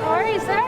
How are you, sir?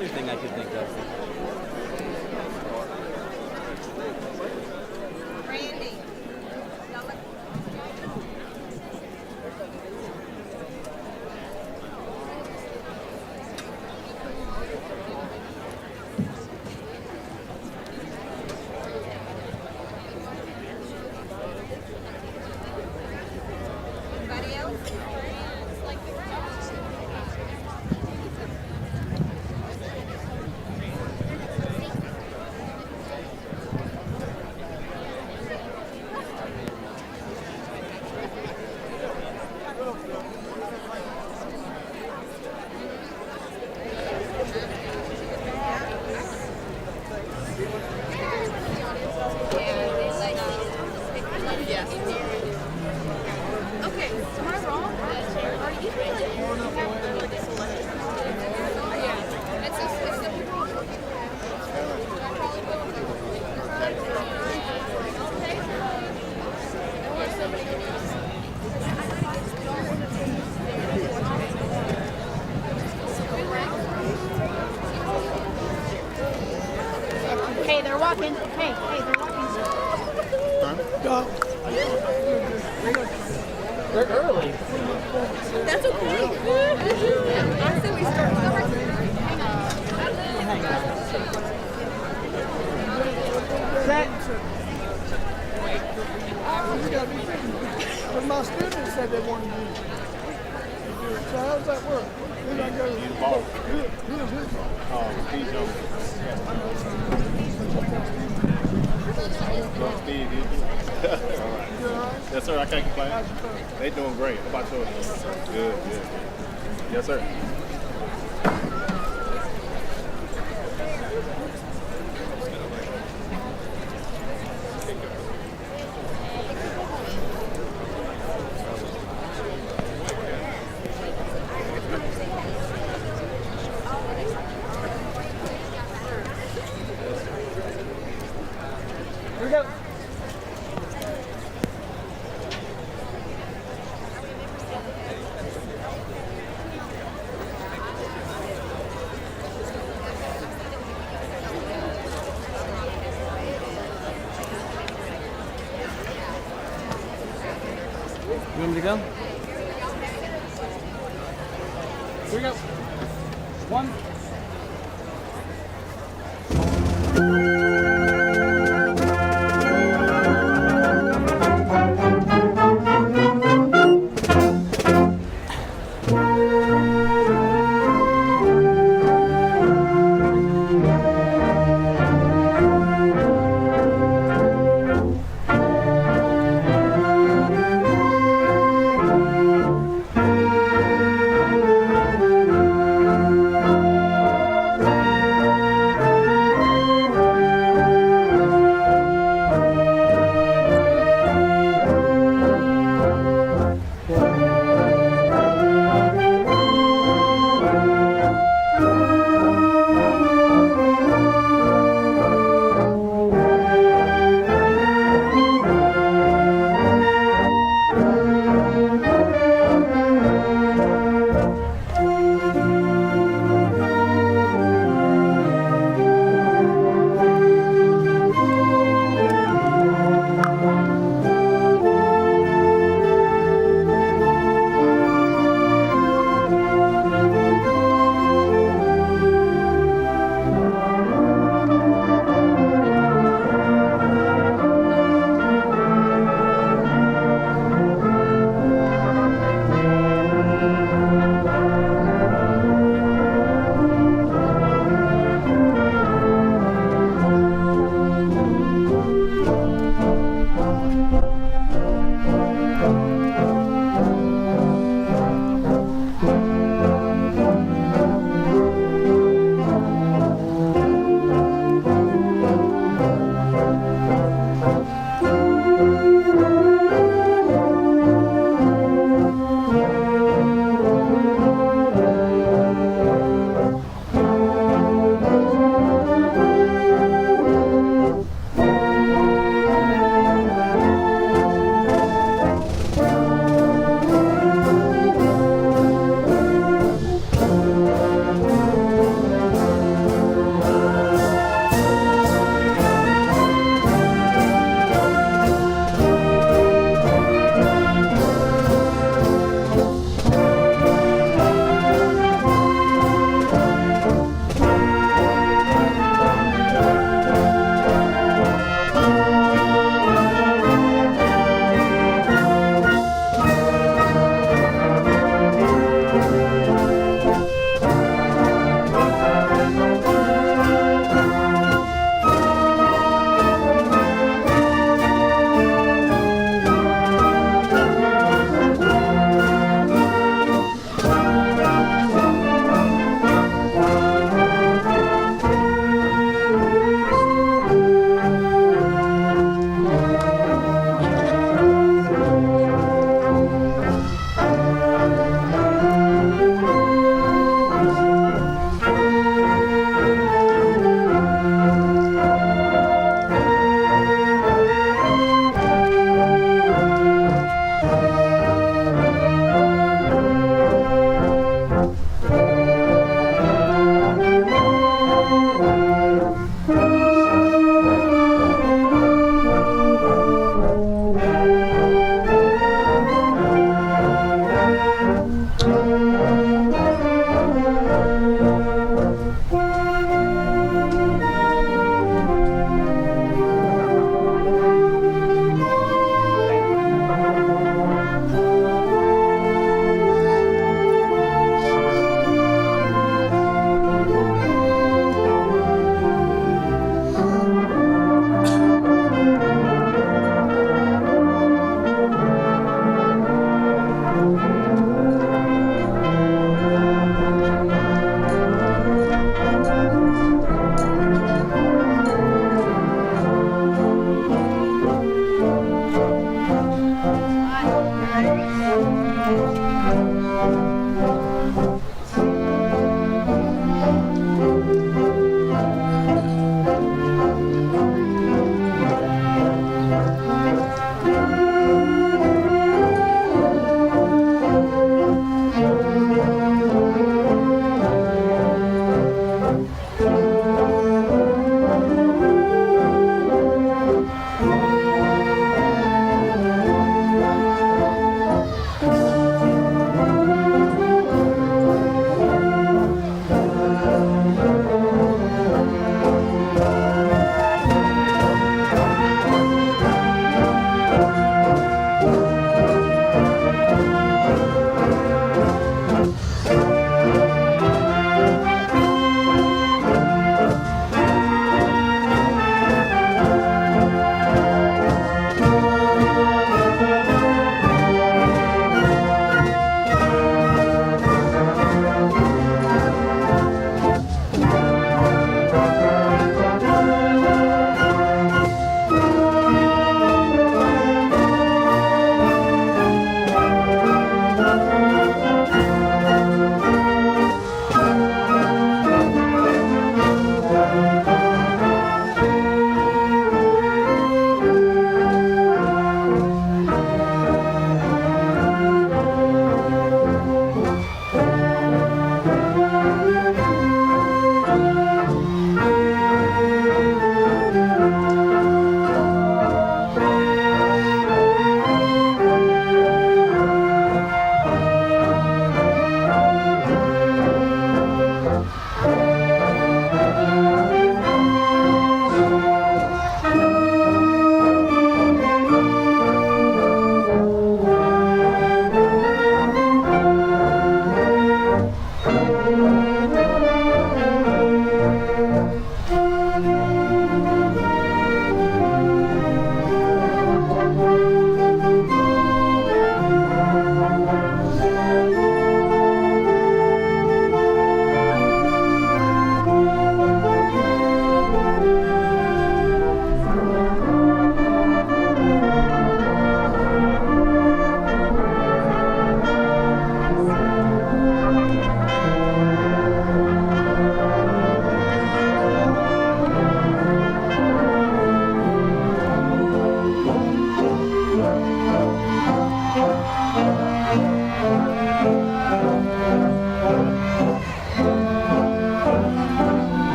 other thing I could think of. Randy. Anybody else? Okay, am I wrong? Are you like yeah, it's the people. Hey, they're walking. Hey, they're walking. They're early. That's okay. I said we start. Hang on. But my students said they wanted to do it. So how does that work? Then I go, who is his fault? Steve Jones. Steve, all right. Yes, sir. I can't complain. They doing great. How about yours? Good. Yes, sir. Here we go. You want me to go? Here we go. One.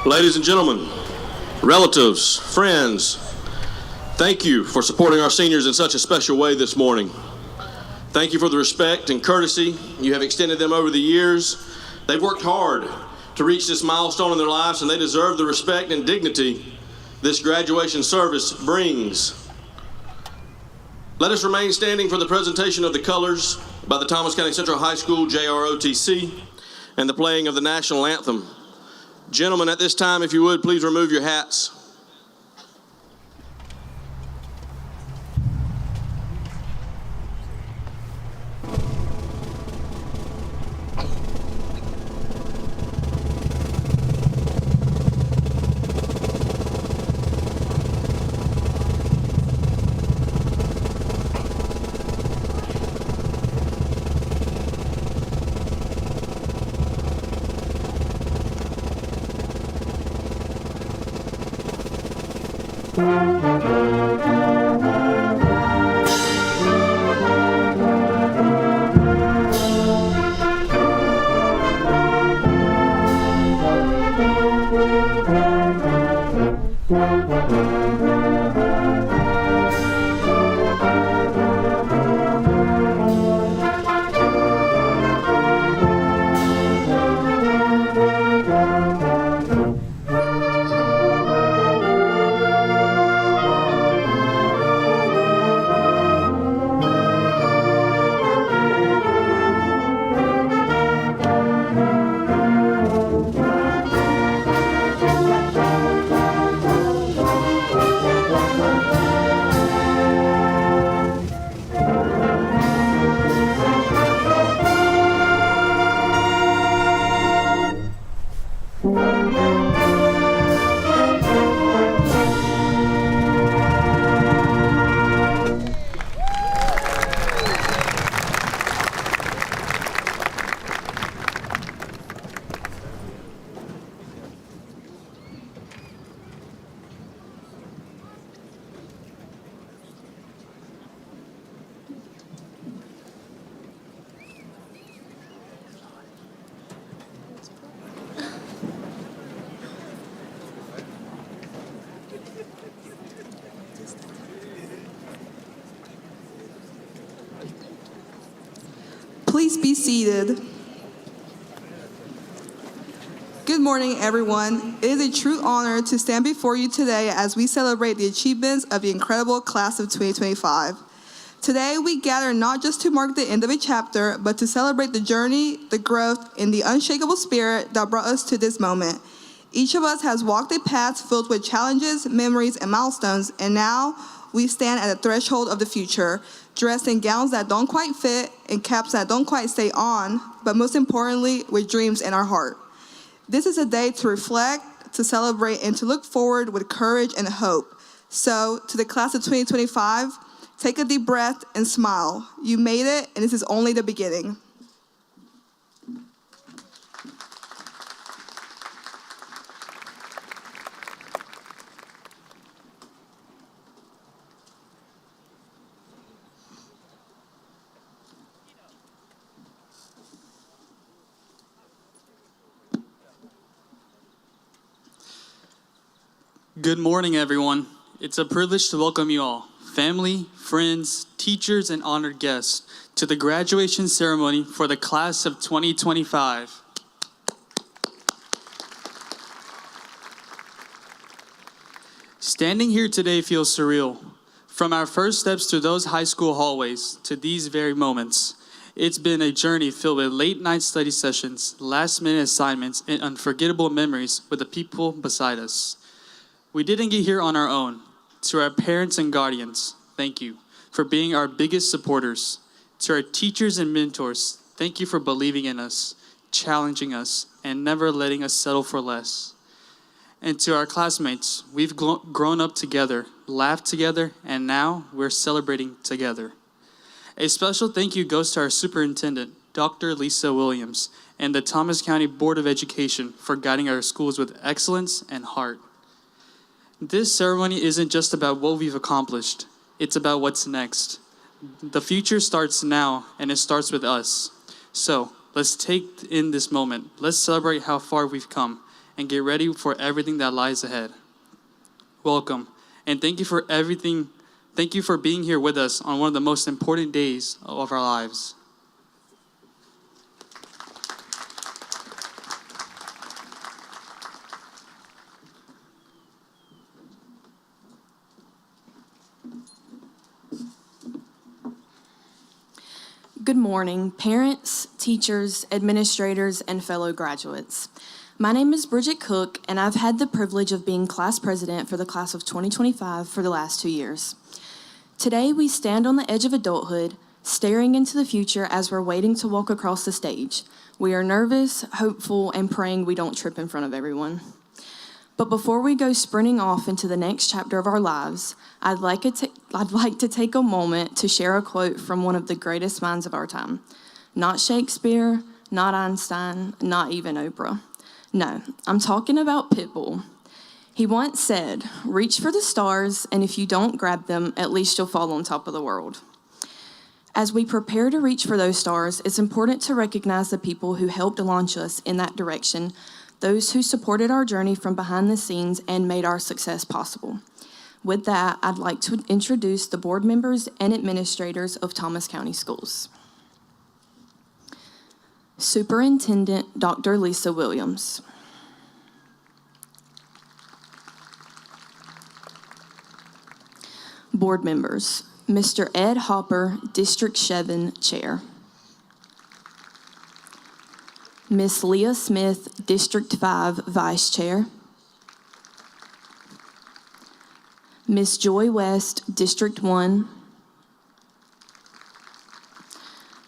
Ladies and gentlemen, relatives, friends, thank you for supporting our seniors in such a special way this morning. Thank you for the respect and courtesy you have extended them over the years. They've worked hard to reach this milestone in their lives, and they deserve the respect and dignity this graduation service brings. Let us remain standing for the presentation of the colors by the Thomas County Central High School JROTC and the playing of the national anthem. Gentlemen, at this time, if you would, please remove your hats. Please be seated. Good morning, everyone. It is a true honor to stand before you today as we celebrate the achievements of the incredible class of 2025. Today, we gather not just to mark the end of a chapter, but to celebrate the journey, the growth, and the unshakable spirit that brought us to this moment. Each of us has walked a path filled with challenges, memories, and milestones, and now we stand at the threshold of the future, dressed in gowns that don't quite fit and caps that don't quite stay on, but most importantly, with dreams in our heart. This is a day to reflect, to celebrate, and to look forward with courage and hope. So, to the class of 2025, take a deep breath and smile. You made it, and this is only the beginning. Good morning, everyone. It's a privilege to welcome you all, family, friends, teachers, and honored guests, to the graduation ceremony for the class of 2025. Standing here today feels surreal. From our first steps through those high school hallways to these very moments, it's been a journey filled with late-night study sessions, last-minute assignments, and unforgettable memories with the people beside us. We didn't get here on our own. To our parents and guardians, thank you for being our biggest supporters. To our teachers and mentors, thank you for believing in us, challenging us, and never letting us settle for less. And to our classmates, we've grown up together, laughed together, and now we're celebrating together. A special thank you goes to our superintendent, Dr. Lisa Williams, and the Thomas County Board of Education for guiding our schools with excellence and heart. This ceremony isn't just about what we've accomplished, it's about what's next. The future starts now, and it starts with us. So let's take in this moment. Let's celebrate how far we've come and get ready for everything that lies ahead. Welcome, and thank you for everything. Thank you for being here with us on one of the most important days of our lives. Good morning, parents, teachers, administrators, and fellow graduates. My name is Bridget Cook, and I've had the privilege of being class president for the class of 2025 for the last 2 years. Today, we stand on the edge of adulthood, staring into the future as we're waiting to walk across the stage. We are nervous, hopeful, and praying we don't trip in front of everyone. But before we go sprinting off into the next chapter of our lives, I'd like to take a moment to share a quote from one of the greatest minds of our time. Not Shakespeare, not Einstein, not even Oprah. No, I'm talking about Pitbull. He once said, "Reach for the stars, and if you don't grab them, at least you'll fall on top of the world." As we prepare to reach for those stars, it's important to recognize the people who helped launch us in that direction, those who supported our journey from behind the scenes and made our success possible. With that, I'd like to introduce the board members and administrators of Thomas County Schools. Superintendent Dr. Lisa Williams. Board members, Mr. Ed Hopper, District 7 Chair. Ms. Leah Smith, District 5 Vice Chair. Ms. Joy West, District 1.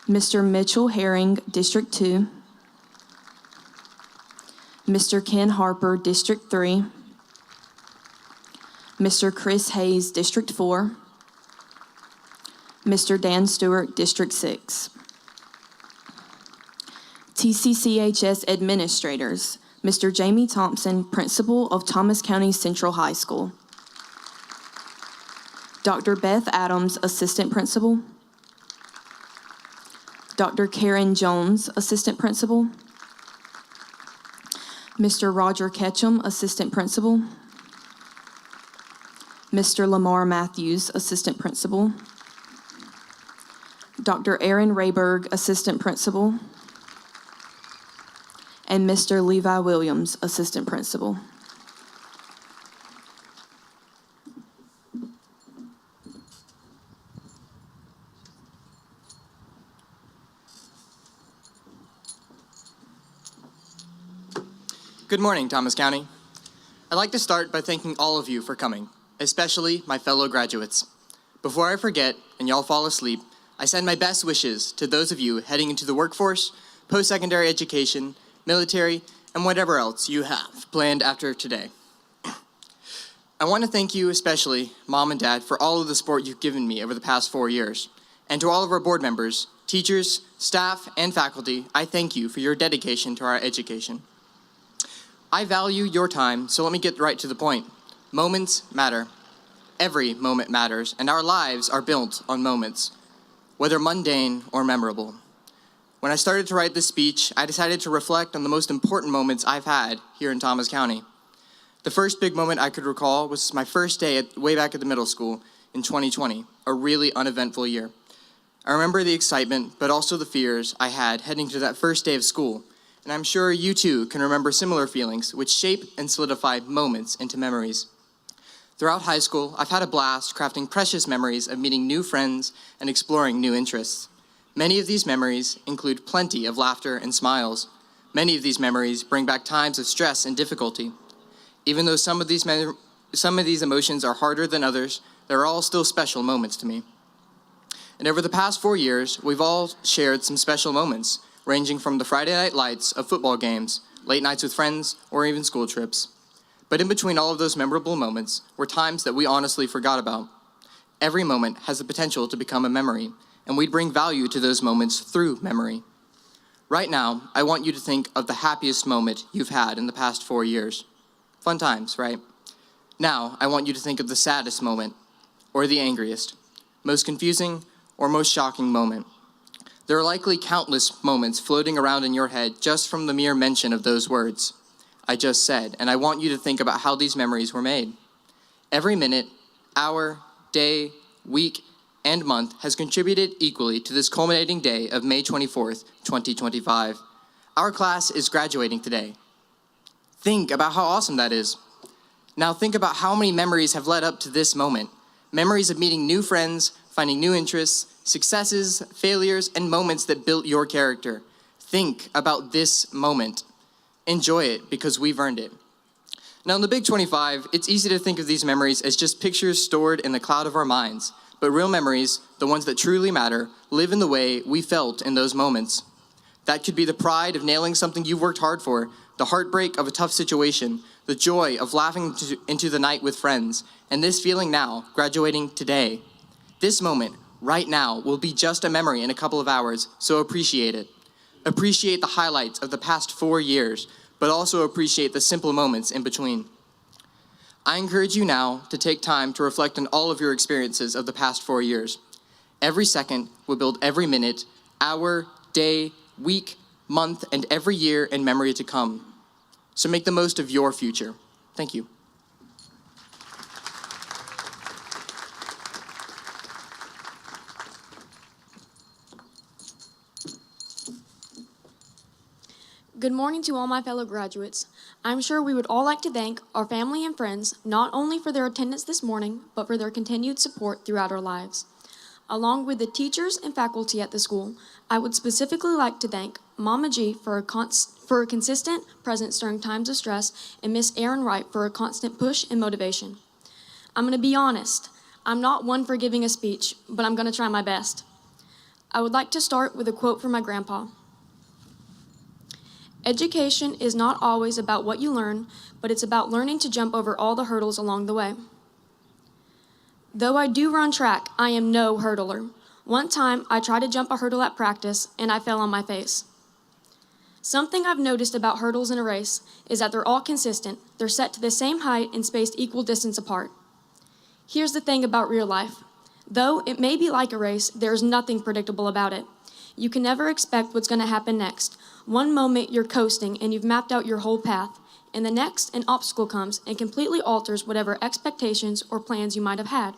Mr. Mitchell Herring, District 2. Mr. Ken Harper, District 3. Mr. Chris Hayes, District 4. Mr. Dan Stewart, District 6. TCCHS administrators, Mr. Jamie Thompson, Principal of Thomas County Central High School. Dr. Beth Adams, Assistant Principal. Dr. Karen Jones, Assistant Principal. Mr. Roger Ketchum, Assistant Principal. Mr. Lamar Matthews, Assistant Principal. Dr. Aaron Rayberg, Assistant Principal. And Mr. Levi Williams, Assistant Principal. Good morning, Thomas County. I'd like to start by thanking all of you for coming, especially my fellow graduates. Before I forget and y'all fall asleep, I send my best wishes to those of you heading into the workforce, post-secondary education, military, and whatever else you have planned after today. I want to thank you especially, Mom and Dad, for all of the support you've given me over the past 4 years. And to all of our board members, teachers, staff, and faculty, I thank you for your dedication to our education. I value your time, so let me get right to the point. Moments matter. Every moment matters, and our lives are built on moments, whether mundane or memorable. When I started to write this speech, I decided to reflect on the most important moments I've had here in Thomas County. The first big moment I could recall was my first day way back at the middle school in 2020, a really uneventful year. I remember the excitement, but also the fears I had heading to that first day of school. And I'm sure you too can remember similar feelings, which shape and solidify moments into memories. Throughout high school, I've had a blast crafting precious memories of meeting new friends and exploring new interests. Many of these memories include plenty of laughter and smiles. Many of these memories bring back times of stress and difficulty. Even though some of these emotions are harder than others, they're all still special moments to me. And over the past 4 years, we've all shared some special moments, ranging from the Friday night lights of football games, late nights with friends, or even school trips. But in between all of those memorable moments were times that we honestly forgot about. Every moment has the potential to become a memory, and we bring value to those moments through memory. Right now, I want you to think of the happiest moment you've had in the past 4 years. Fun times, right? Now, I want you to think of the saddest moment, or the angriest, most confusing, or most shocking moment. There are likely countless moments floating around in your head just from the mere mention of those words. I just said, and I want you to think about how these memories were made. Every minute, hour, day, week, and month has contributed equally to this culminating day of May 24th, 2025. Our class is graduating today. Think about how awesome that is. Now think about how many memories have led up to this moment. Memories of meeting new friends, finding new interests, successes, failures, and moments that built your character. Think about this moment. Enjoy it because we've earned it. Now in the Big 25, it's easy to think of these memories as just pictures stored in the cloud of our minds. But real memories, the ones that truly matter, live in the way we felt in those moments. That could be the pride of nailing something you worked hard for, the heartbreak of a tough situation, the joy of laughing into the night with friends, and this feeling now, graduating today. This moment, right now, will be just a memory in a couple of hours, so appreciate it. Appreciate the highlights of the past 4 years, but also appreciate the simple moments in between. I encourage you now to take time to reflect on all of your experiences of the past 4 years. Every second will build every minute, hour, day, week, month, and every year and memory to come. So make the most of your future. Thank you. Good morning to all my fellow graduates. I'm sure we would all like to thank our family and friends not only for their attendance this morning, but for their continued support throughout our lives. Along with the teachers and faculty at the school, I would specifically like to thank Mama G for a consistent presence during times of stress, and Miss Erin Wright for a constant push and motivation. I'm going to be honest, I'm not one for giving a speech, but I'm going to try my best. I would like to start with a quote from my grandpa. Education is not always about what you learn, but it's about learning to jump over all the hurdles along the way. Though I do run track, I am no hurdler. One time, I tried to jump a hurdle at practice, and I fell on my face. Something I've noticed about hurdles in a race is that they're all consistent. They're set to the same height and spaced equal distance apart. Here's the thing about real life. Though it may be like a race, there's nothing predictable about it. You can never expect what's going to happen next. One moment you're coasting and you've mapped out your whole path, and the next an obstacle comes and completely alters whatever expectations or plans you might have had.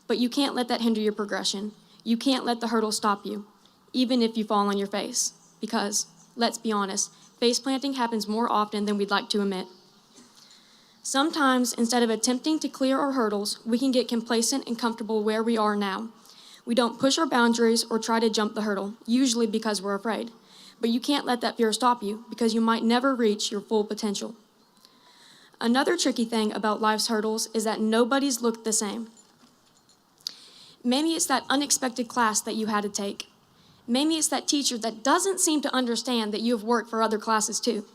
But you can't let that hinder your progression. You can't let the hurdle stop you, even if you fall on your face. Because, let's be honest, face planting happens more often than we'd like to admit. Sometimes, instead of attempting to clear our hurdles, we can get complacent and comfortable where we are now. We don't push our boundaries or try to jump the hurdle, usually because we're afraid. But you can't let that fear stop you, because you might never reach your full potential. Another tricky thing about life's hurdles is that nobody's looked the same. Maybe it's that unexpected class that you had to take. Maybe it's that teacher that doesn't seem to understand that you have worked for other classes too.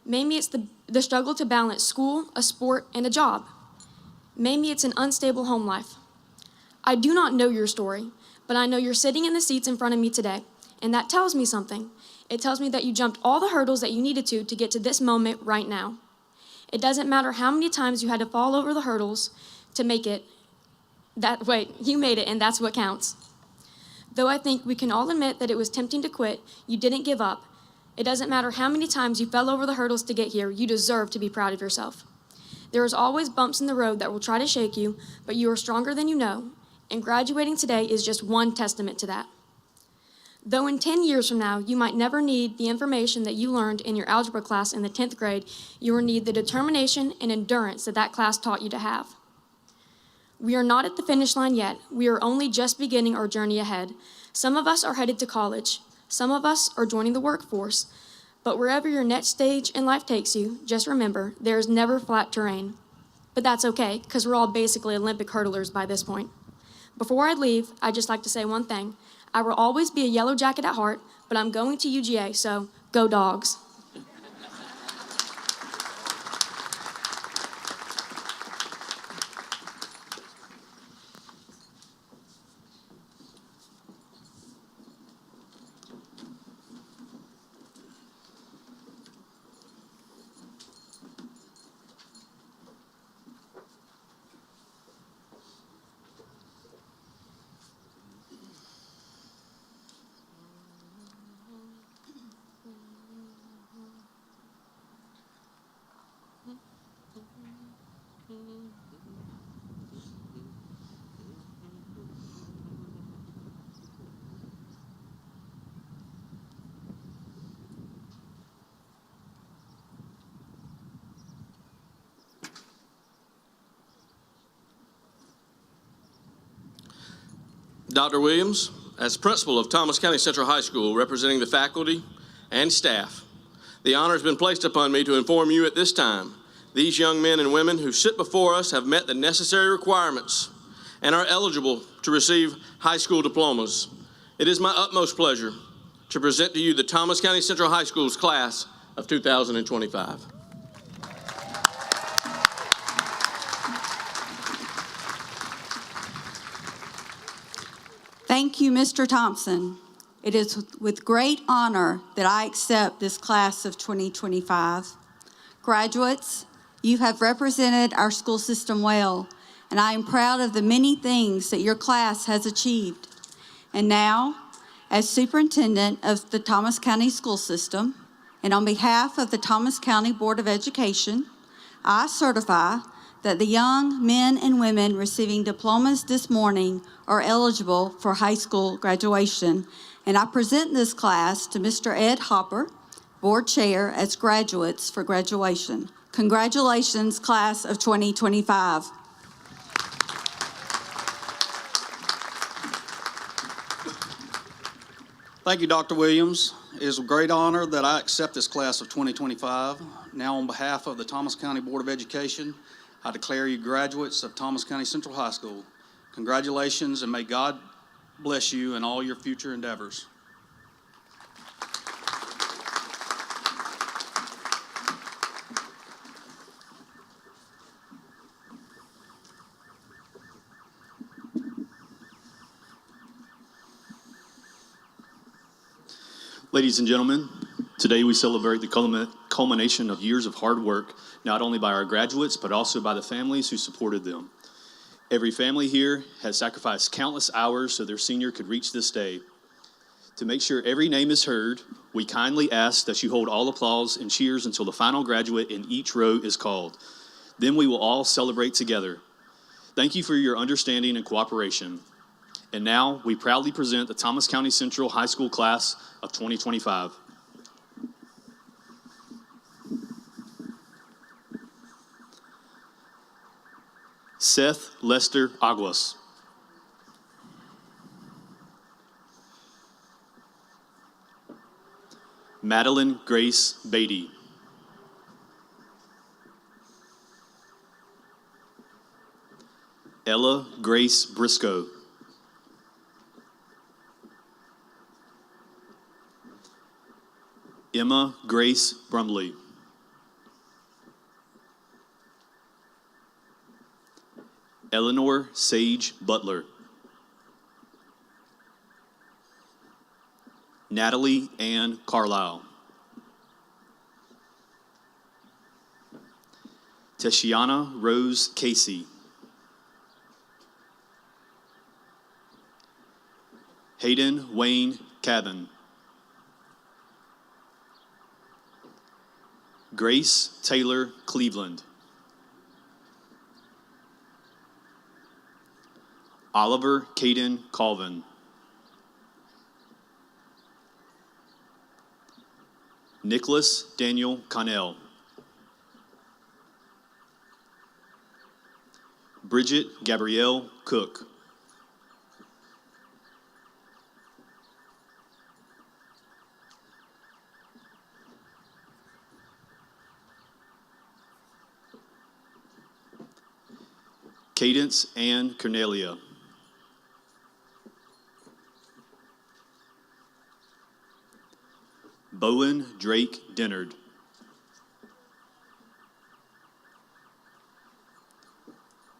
Maybe it's the struggle to balance school, a sport, and a job. Maybe it's an unstable home life. I do not know your story, but I know you're sitting in the seats in front of me today, and that tells me something. It tells me that you jumped all the hurdles that you needed to get to this moment right now. It doesn't matter how many times you had to fall over the hurdles to make it. You made it, and that's what counts. Though I think we can all admit that it was tempting to quit, you didn't give up. It doesn't matter how many times you fell over the hurdles to get here, you deserve to be proud of yourself. There is always bumps in the road that will try to shake you, but you are stronger than you know, and graduating today is just one testament to that. Though in 10 years from now, you might never need the information that you learned in your algebra class in the 10th grade, you will need the determination and endurance that class taught you to have. We are not at the finish line yet. We are only just beginning our journey ahead. Some of us are headed to college. Some of us are joining the workforce. But wherever your next stage in life takes you, just remember, there is never flat terrain. But that's okay, because we're all basically Olympic hurdlers by this point. Before I leave, I'd just like to say one thing. I will always be a yellow jacket at heart, but I'm going to UGA, so go Dogs. Dr. Williams, as principal of Thomas County Central High School, representing the faculty and staff, the honor has been placed upon me to inform you at this time these young men and women who sit before us have met the necessary requirements and are eligible to receive high school diplomas. It is my utmost pleasure to present to you the Thomas County Central High School's class of 2025. Thank you, Mr. Thompson. It is with great honor that I accept this class of 2025. Graduates, you have represented our school system well, and I am proud of the many things that your class has achieved. And now, as superintendent of the Thomas County School System, and on behalf of the Thomas County Board of Education, I certify that the young men and women receiving diplomas this morning are eligible for high school graduation. And I present this class to Mr. Ed Hopper, Board Chair, as graduates for graduation. Congratulations, class of 2025. Thank you, Dr. Williams. It is a great honor that I accept this class of 2025. Now, on behalf of the Thomas County Board of Education, I declare you graduates of Thomas County Central High School. Congratulations, and may God bless you in all your future endeavors. Ladies and gentlemen, today we celebrate the culmination of years of hard work, not only by our graduates, but also by the families who supported them. Every family here has sacrificed countless hours so their senior could reach this day. To make sure every name is heard, we kindly ask that you hold all applause and cheers until the final graduate in each row is called. Then we will all celebrate together. Thank you for your understanding and cooperation. And now we proudly present the Thomas County Central High School class of 2025. Seth Lester Aguas. Madeline Grace Beatty. Ella Grace Briscoe. Emma Grace Brumley. Eleanor Sage Butler. Natalie Ann Carlisle. Teshiana Rose Casey. Hayden Wayne Cabin. Grace Taylor Cleveland. Oliver Caden Colvin. Nicholas Daniel Connell. Bridget Gabrielle Cook. Cadence Ann Cornelia. Bowen Drake Dennard.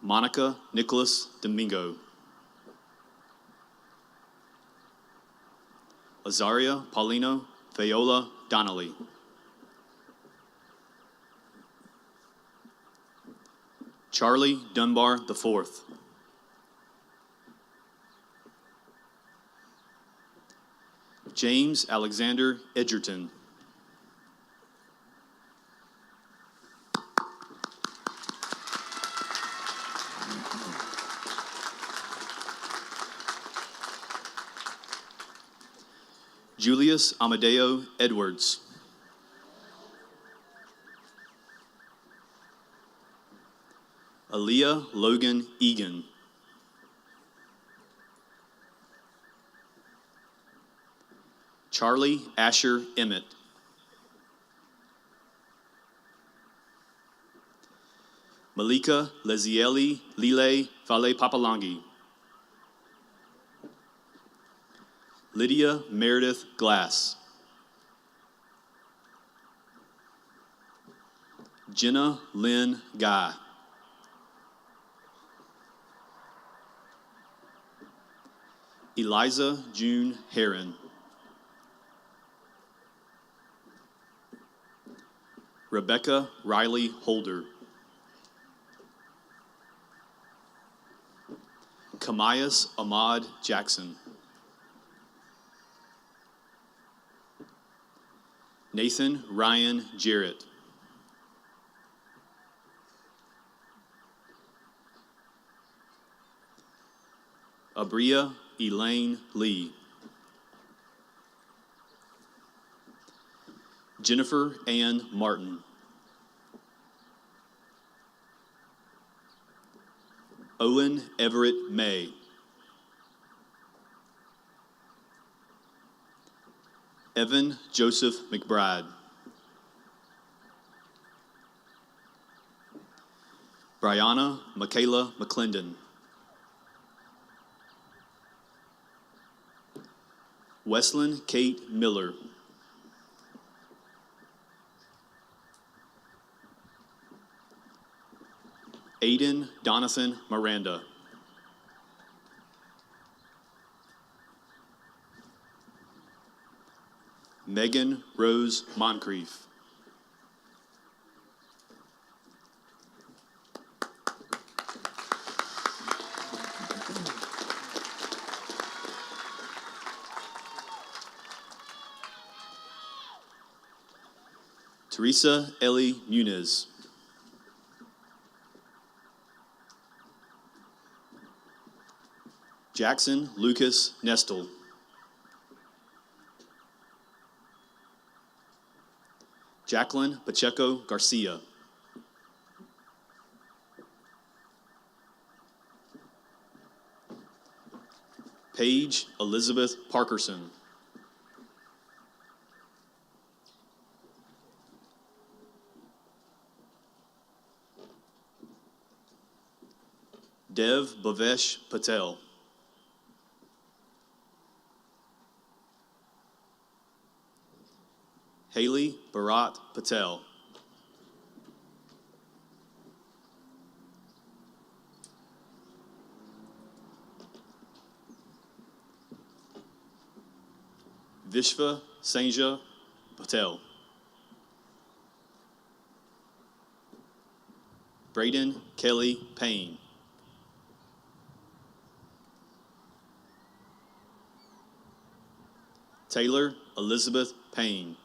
Monica Nicholas Domingo. Azaria Paulino Fayola Donnelly. Charlie Dunbar IV. James Alexander Edgerton. Julius Amadeo Edwards. Aaliyah Logan Egan. Charlie Asher Emmett. Malika Lezieli Lile Fale Papalangi. Lydia Meredith Glass. Jenna Lynn Guy. Eliza June Heron. Rebecca Riley Holder. Kamayas Ahmad Jackson. Nathan Ryan Jarrett. Abria Elaine Lee. Jennifer Ann Martin. Owen Everett May. Evan Joseph McBride. Brianna Michaela McClendon. Weslyn Kate Miller. Aiden Donathan Miranda. Megan Rose Moncrief. Teresa Ellie Muniz. Jackson Lucas Nestle. Jacqueline Pacheco Garcia. Paige Elizabeth Parkerson. Dev Bhavesh Patel. Haley Bharat Patel. Vishva Sanja Patel. Braden Kelly Payne. Taylor Elizabeth Payne.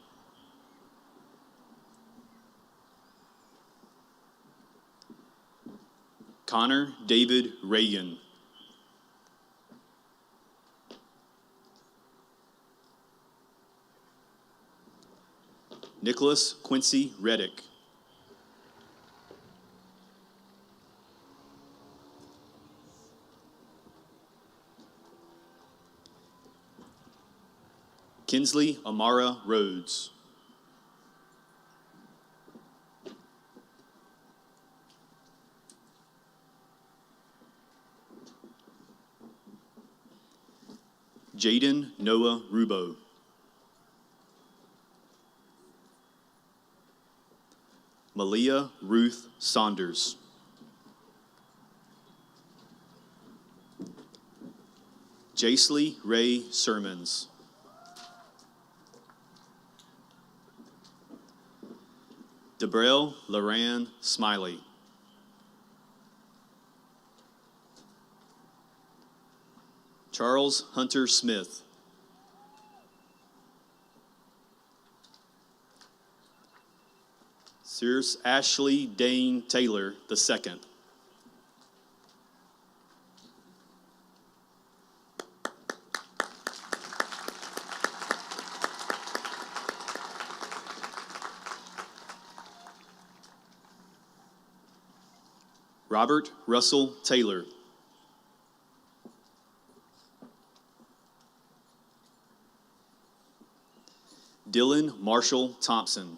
Connor David Reagan. Nicholas Quincy Reddick. Kinsley Amara Rhodes. Jaden Noah Rubo. Malia Ruth Saunders. Jasley Ray Sermons. Debrel Loran Smiley. Charles Hunter Smith. Sirius Ashley Dane Taylor II. Robert Russell Taylor. Dylan Marshall Thompson.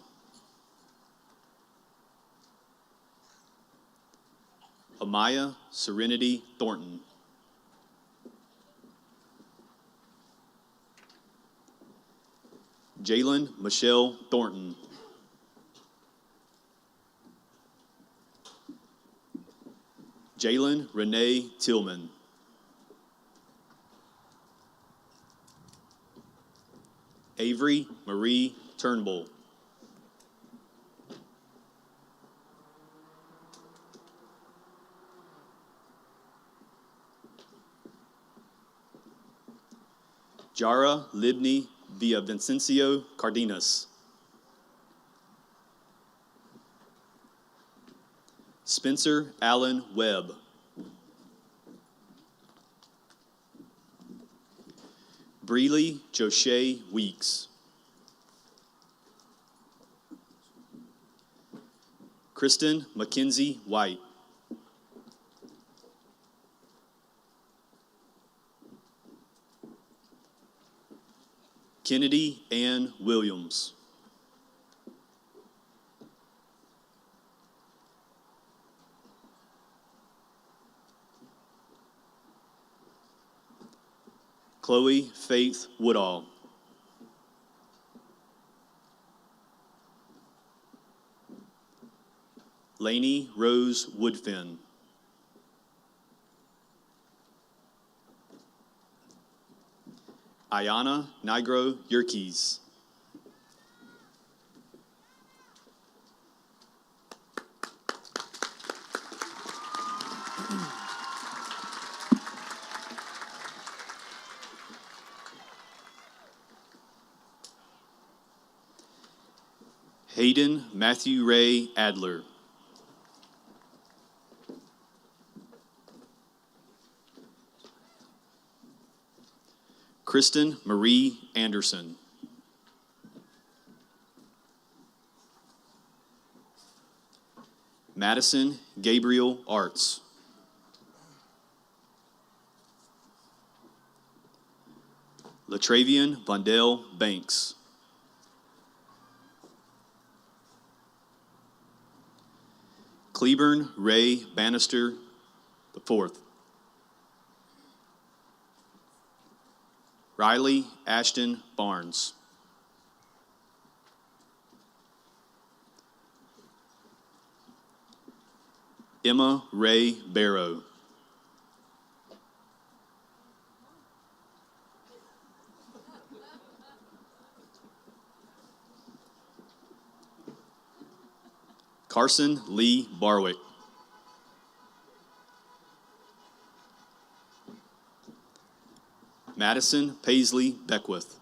Amaya Serenity Thornton. Jalen Michelle Thornton. Jalen Renee Tillman. Avery Marie Turnbull. Jara Libni Villavicencio Cardenas. Spencer Allen Webb. Breely Joshe Weeks. Kristen Mackenzie White. Kennedy Ann Williams. Chloe Faith Woodall. Lainey Rose Woodfin. Ayana Nigro Yerkes. Hayden Matthew Ray Adler. Kristen Marie Anderson. Madison Gabriel Arts. Latravian Vondell Banks. Cleburne Ray Bannister IV. Riley Ashton Barnes. Emma Ray Barrow. Carson Lee Barwick. Madison Paisley Beckwith.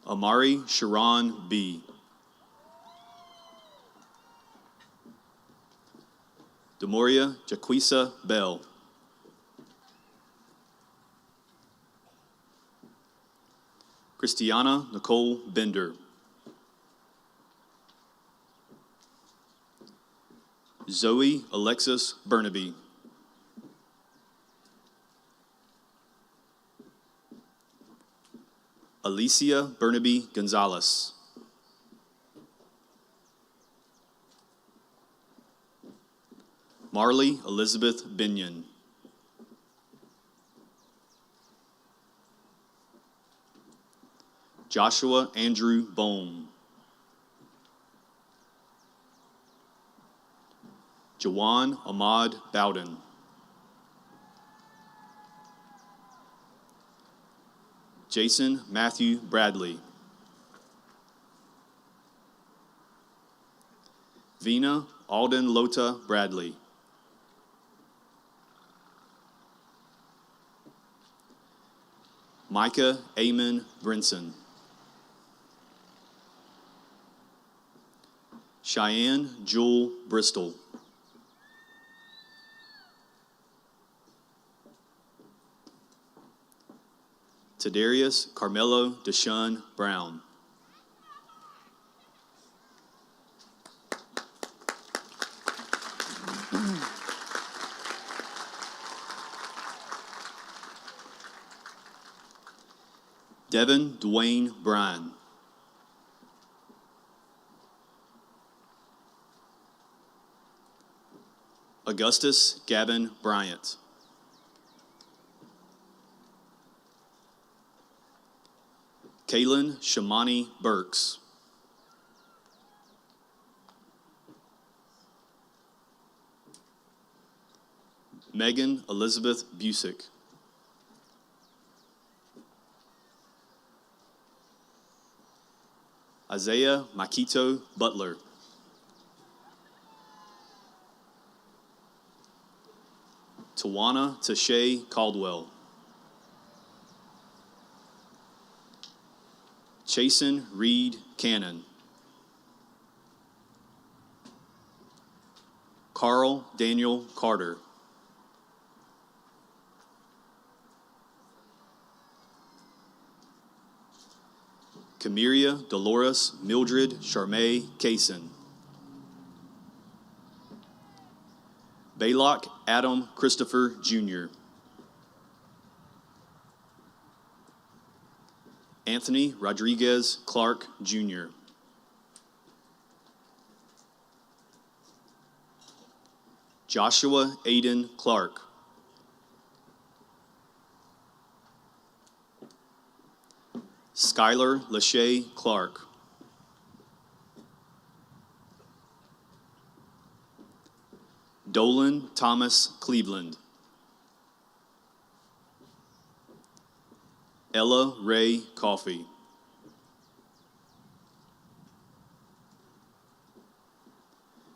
Amari Sharon B. Demoria Jaquisa Bell. Christiana Nicole Bender. Zoe Alexis Burnaby. Alicia Burnaby Gonzalez. Marley Elizabeth Binion. Joshua Andrew Bone. Jawan Ahmad Bowden. Jason Matthew Bradley. Vina Alden Lota Bradley. Micah Amon Brinson. Cheyenne Jewel Bristol. Tadarius Carmelo Deshaun Brown. Devin Dwayne Bryan. Augustus Gavin Bryant. Kaylin Shamani Burks. Megan Elizabeth Busick. Isaiah Makito Butler. Tawana Tashay Caldwell. Chasen Reed Cannon. Carl Daniel Carter. Camiria Dolores Mildred Charmay Kaysen. Baylock Adam Christopher Jr. Anthony Rodriguez Clark Jr. Joshua Aiden Clark. Skylar Lachey Clark. Dolan Thomas Cleveland. Ella Ray Coffey.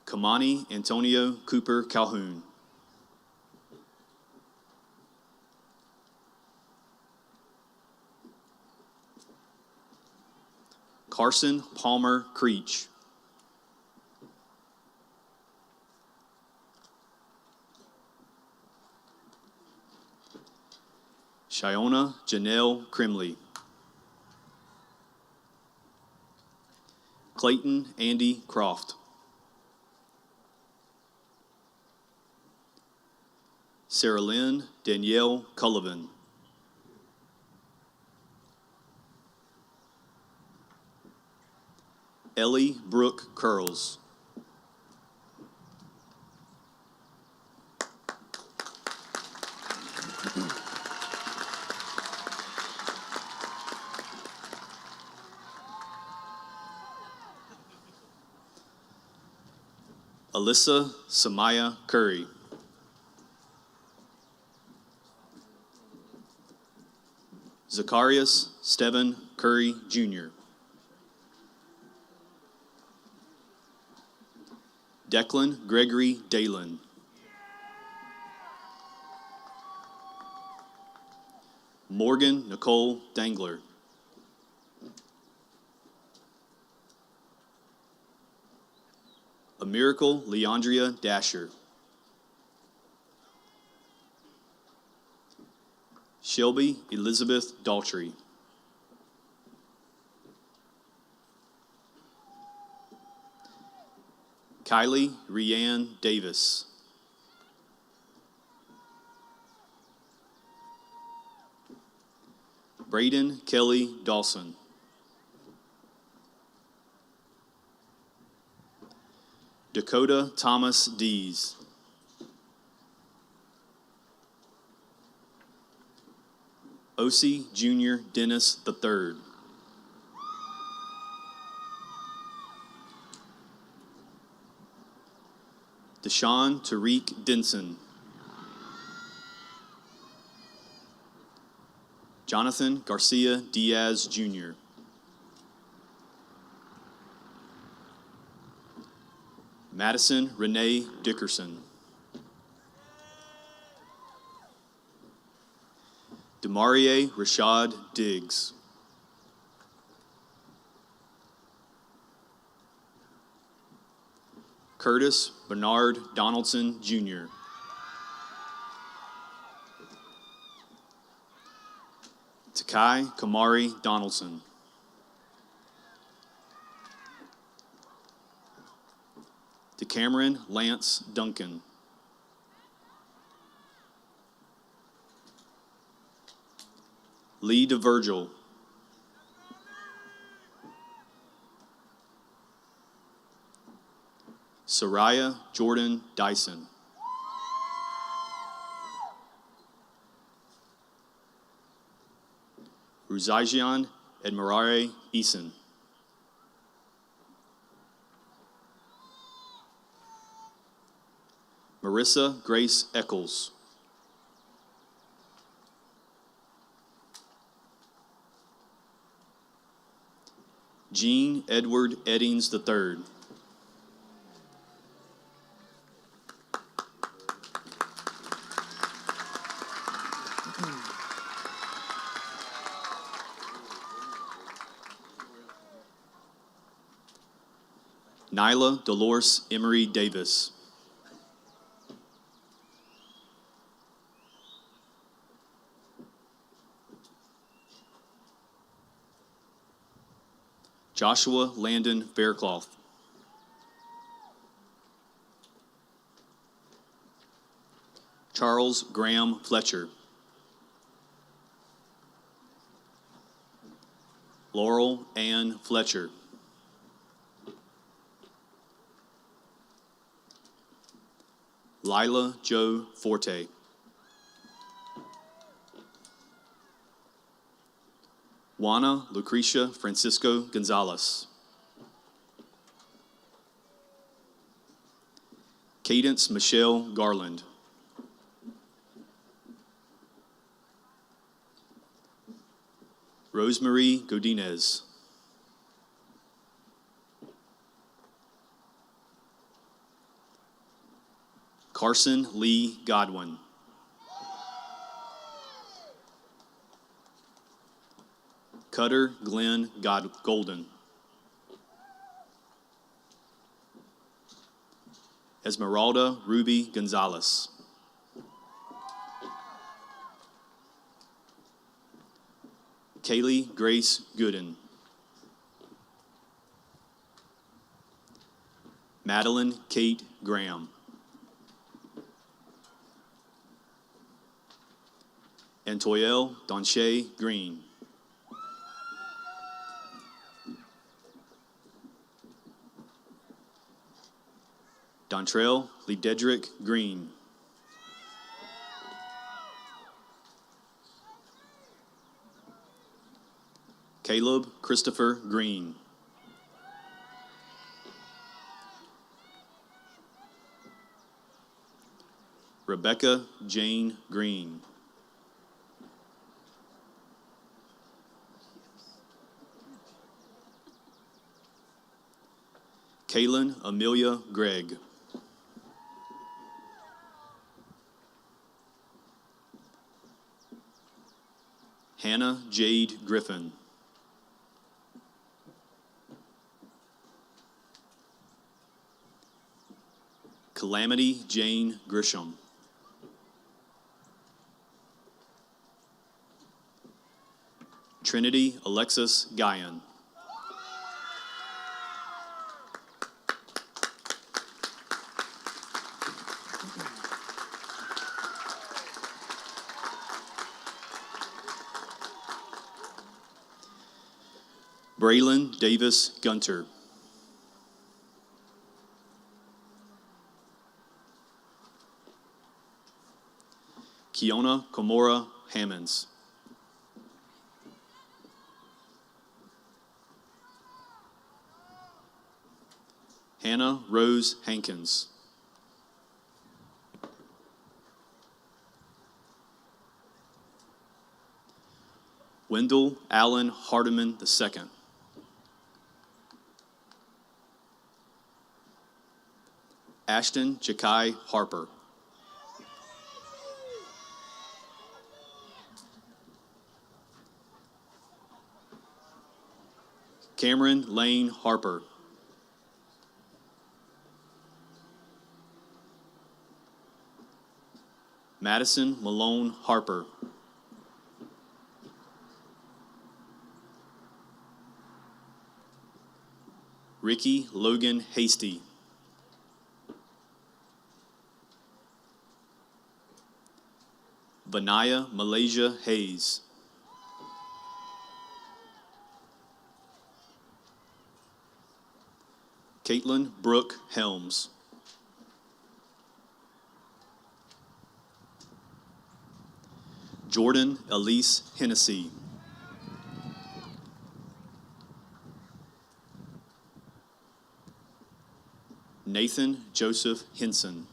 Kamani Antonio Cooper Calhoun. Carson Palmer Creech. Shiona Janelle Crimley. Clayton Andy Croft. Sarah Lynn Danielle Cullivan. Ellie Brooke Curls. Alyssa Samaya Curry. Zacharias Steven Curry Jr. Declan Gregory Dalen. Morgan Nicole Dangler. A Miracle Leandria Dasher. Shelby Elizabeth Daltrey. Kylie Rianne Davis. Braden Kelly Dawson. Dakota Thomas Dees. Osi Jr. Dennis III. Deshaun Tariq Denson. Jonathan Garcia Diaz Jr. Madison Renee Dickerson. Demarie Rashad Diggs. Curtis Bernard Donaldson Jr. Takai Kamari Donaldson. DeCameron Lance Duncan. Lee DeVirgil. Soraya Jordan Dyson. Ruzajian Edmirare Eason. Marissa Grace Eccles. Gene Edward Eddings III. Nyla Dolores Emery Davis. Joshua Landon Faircloth. Charles Graham Fletcher. Laurel Ann Fletcher. Lila Jo Forte. Juana Lucrecia Francisco Gonzalez. Cadence Michelle Garland. Rosemary Godinez. Carson Lee Godwin. Cutter Glenn Golden. Esmeralda Ruby Gonzalez. Kaylee Grace Gooden. Madeline Kate Graham. Antoyelle Donche Green. Dontrell Lededrick Green. Caleb Christopher Green. Rebecca Jane Green. Kaylin Amelia Gregg. Hannah Jade Griffin. Calamity Jane Grisham. Trinity Alexis Guyan. Braylon Davis Gunter. Kiona Komora Hammonds. Hannah Rose Hankins. Wendell Allen Hardiman II. Ashton Jakai Harper. Cameron Lane Harper. Madison Malone Harper. Ricky Logan Hasty. Vanaya Malaysia Hayes. Caitlin Brooke Helms. Jordan Elise Hennessy. Nathan Joseph Henson.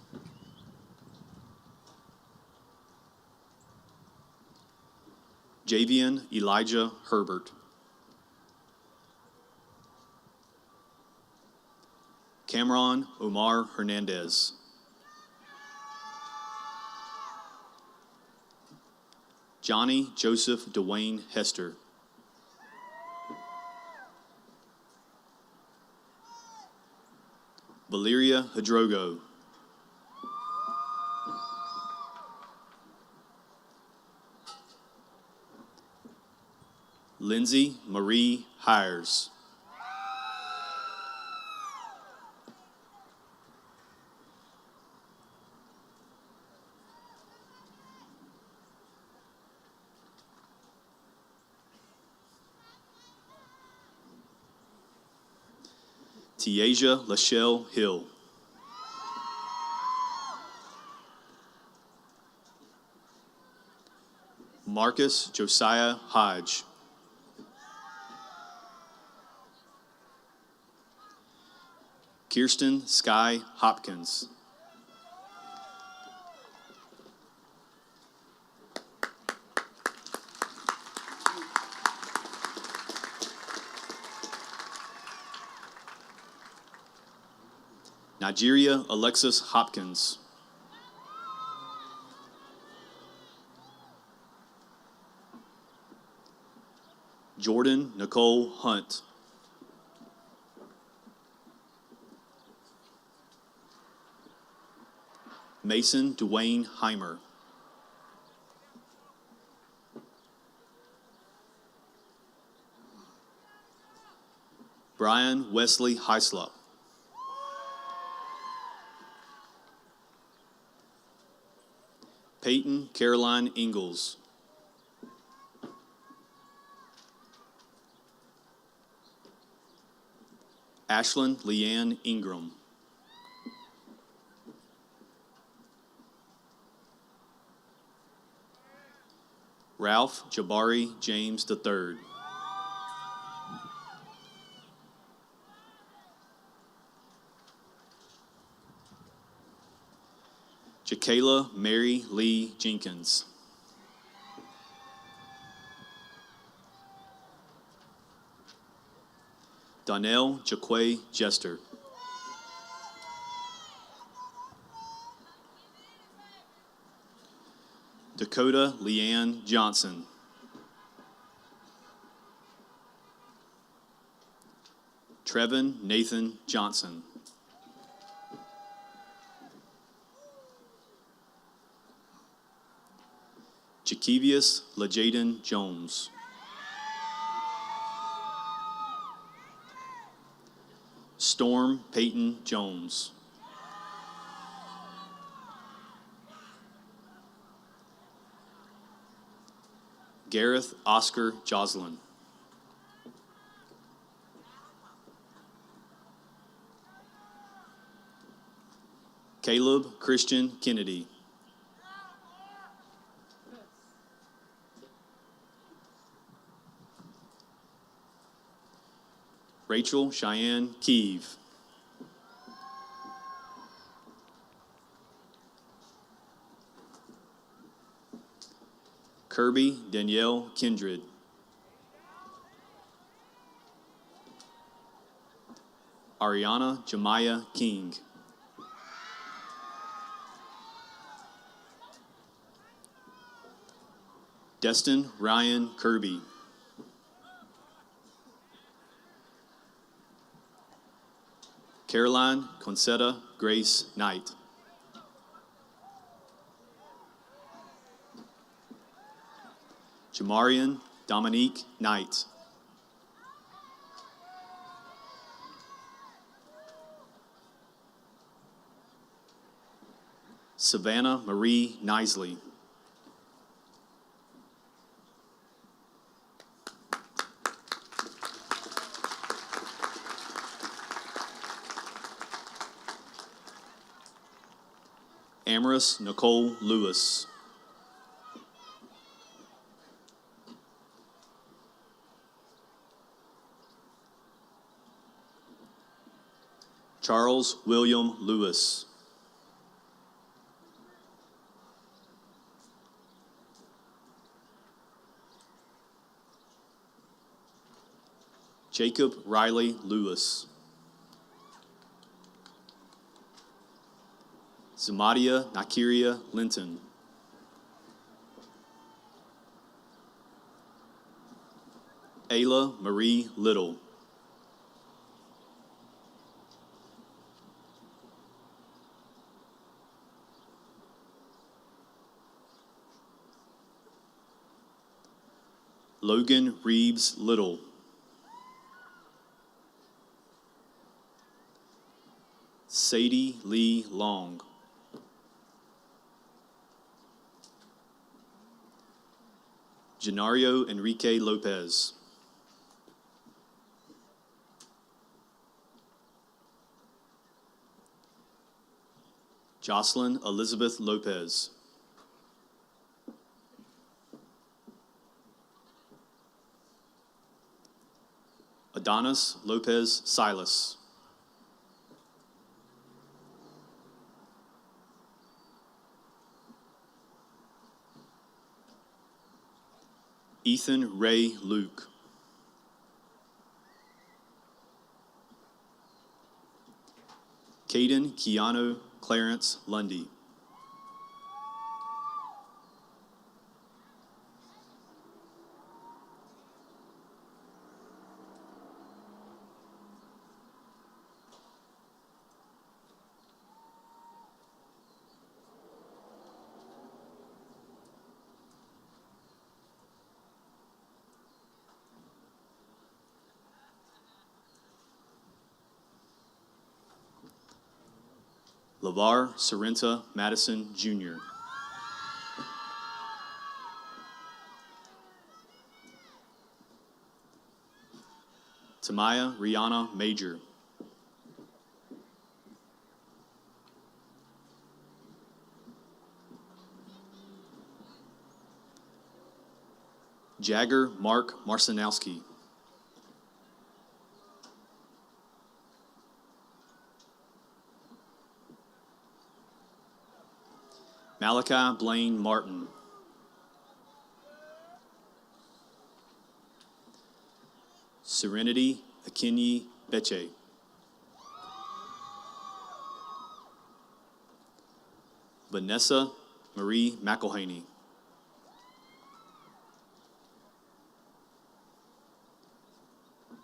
Javian Elijah Herbert. Cameron Omar Hernandez. Johnny Joseph Dwayne Hester. Valeria Hadrogo. Lindsay Marie Hires. Tiaja Lachelle Hill. Marcus Josiah Hodge. Kirsten Sky Hopkins. Nigeria Alexis Hopkins. Jordan Nicole Hunt. Mason Dwayne Heimer. Brian Wesley Heislop. Peyton Caroline Ingalls. Ashlyn Leanne Ingram. Ralph Jabari James III. Jakayla Mary Lee Jenkins. Donnell Jaquay Jester. Dakota Leanne Johnson. Trevin Nathan Johnson. Jakevius Lejaden Jones. Storm Peyton Jones. Gareth Oscar Joslin. Caleb Christian Kennedy. Rachel Cheyenne Keeve. Kirby Danielle Kindred. Ariana Jemiah King. Destin Ryan Kirby. Caroline Concetta Grace Knight. Jamarian Dominique Knight. Savannah Marie Nisley. Amaris Nicole Lewis. Charles William Lewis. Jacob Riley Lewis. Zamadia Nakiria Linton. Ayla Marie Little. Logan Reeves Little. Sadie Lee Long. Genario Enrique Lopez. Jocelyn Elizabeth Lopez. Adonis Lopez Silas. Ethan Ray Luke. Caden Keanu Clarence Lundy. LeVar Sorrenta Madison, Jr. Tamaya Rihanna Major. Jagger Mark Marcinowski. Malachi Blaine Martin. Serenity Akinyi Beche. Vanessa Marie McElhaney.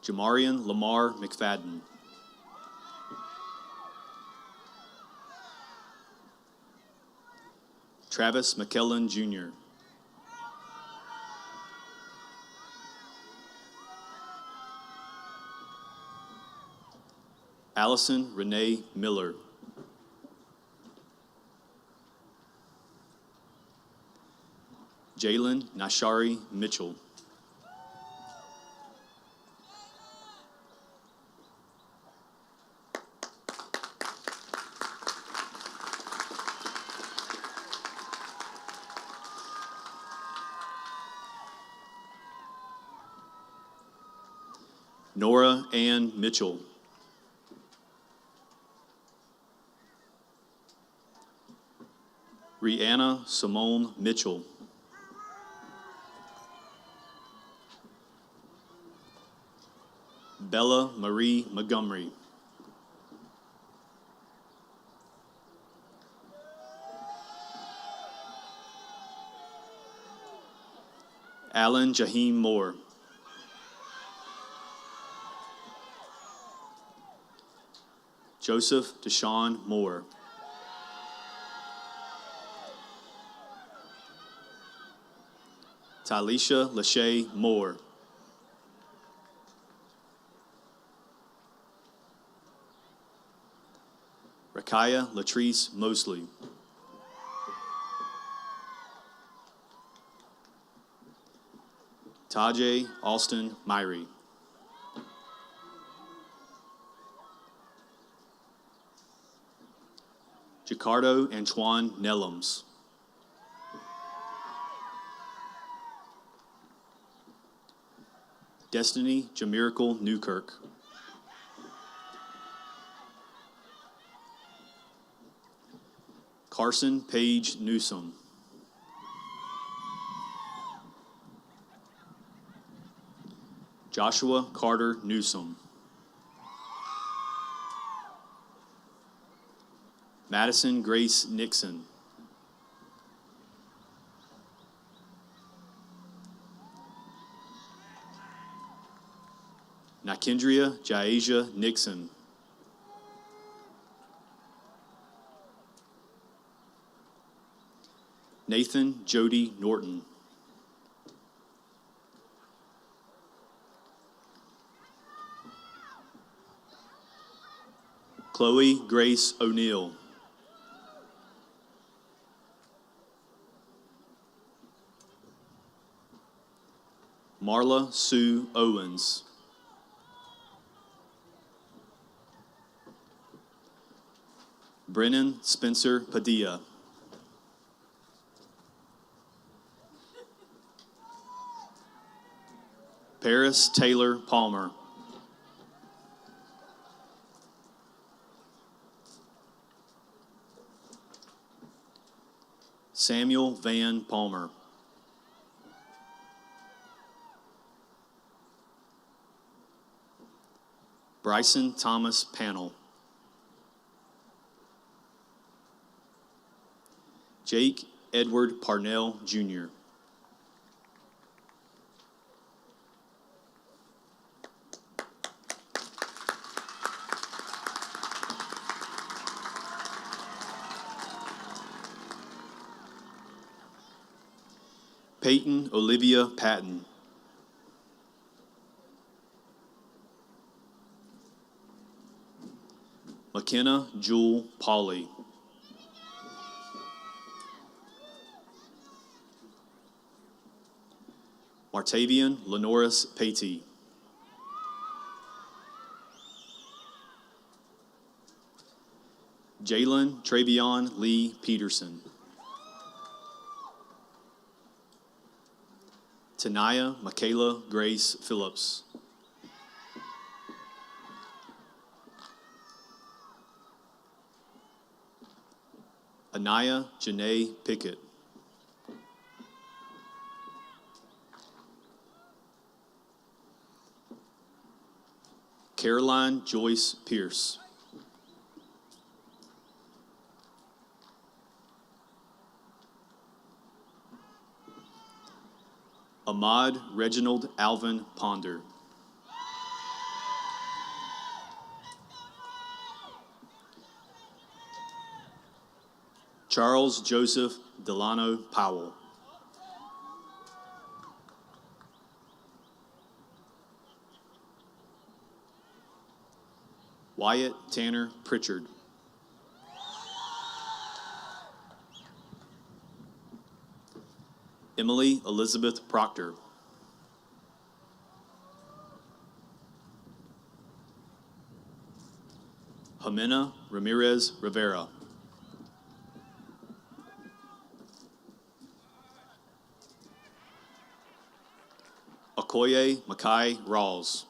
Jamarian Lamar McFadden. Travis McKellen, Jr. Allison Renee Miller. Jalen Nashari Mitchell. Nora Ann Mitchell. Rihanna Simone Mitchell. Bella Marie Montgomery. Alan Jaheim Moore. Joseph Deshaun Moore. Tylisha Lachey Moore. Rakaya Latrice Mosley. Tajay Austin Myrie. Jacardo Antoine Nellums. Destiny Jamiracle Newkirk. Carson Page Newsom. Joshua Carter Newsom. Madison Grace Nixon. Nikendria Jaesia Nixon. Nathan Jody Norton. Chloe Grace O'Neill. Marla Sue Owens. Brennan Spencer Padilla. Paris Taylor Palmer. Samuel Van Palmer. Bryson Thomas Panel. Jake Edward Parnell, Jr. Peyton Olivia Patton. McKenna Jewel Pauley. Martavian Lenoris Patey. Jalen Travion Lee Peterson. Tanaya Michaela Grace Phillips. Anaya Janae Pickett. Caroline Joyce Pierce. Ahmad Reginald Alvin Ponder. Charles Joseph Delano Powell. Wyatt Tanner Pritchard. Emily Elizabeth Proctor. Jimena Ramirez Rivera. Okoye Makai Rawls.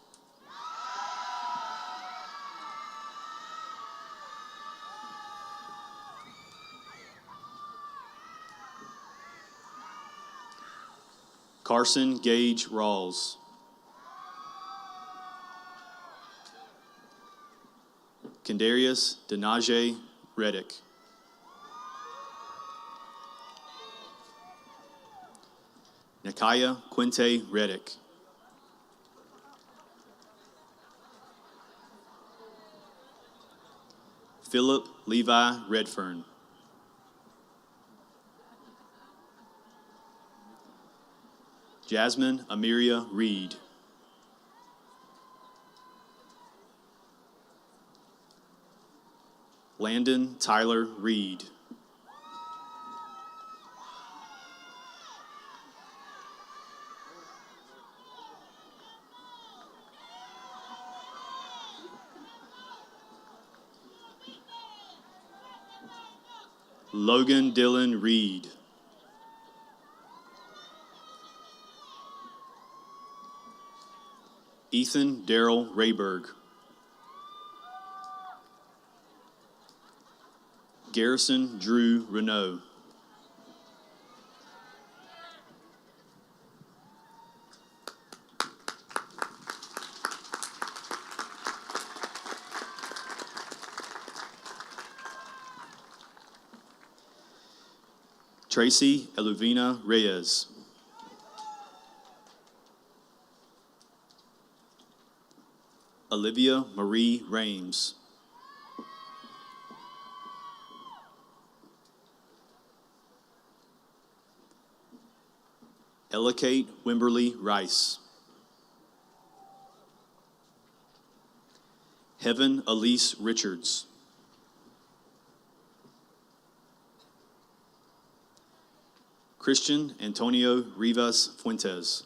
Carson Gage Rawls. Kendarius Denaje Reddick. Nakaya Quinte Reddick. Philip Levi Redfern. Jasmine Amiria Reed. Landon Tyler Reed. Logan Dylan Reed. Ethan Darrell Rayberg. Garrison Drew Renault. Tracy Eluvina Reyes. Olivia Marie Rames. Ella Kate Wimberly Rice. Heaven Elise Richards. Christian Antonio Rivas Fuentes.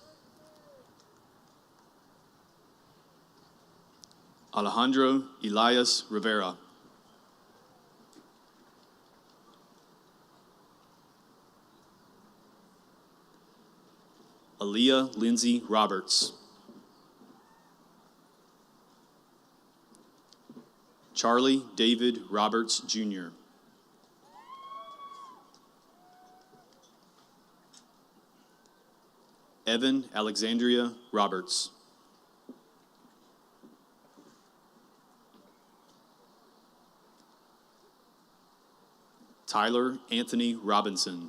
Alejandro Elias Rivera. Aaliyah Lindsay Roberts. Charlie David Roberts, Jr. Evan Alexandria Roberts. Tyler Anthony Robinson.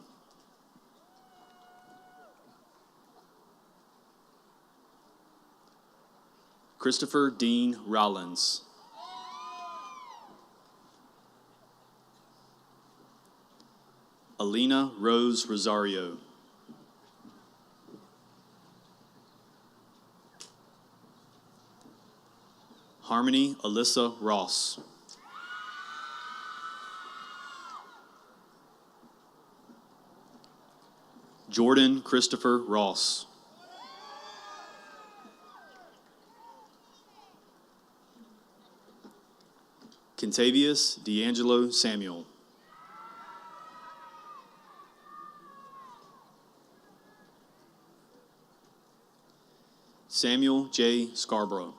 Christopher Dean Rollins. Alina Rose Rosario. Harmony Alyssa Ross. Jordan Christopher Ross. Kentavious D'Angelo Samuel. Samuel J. Scarborough.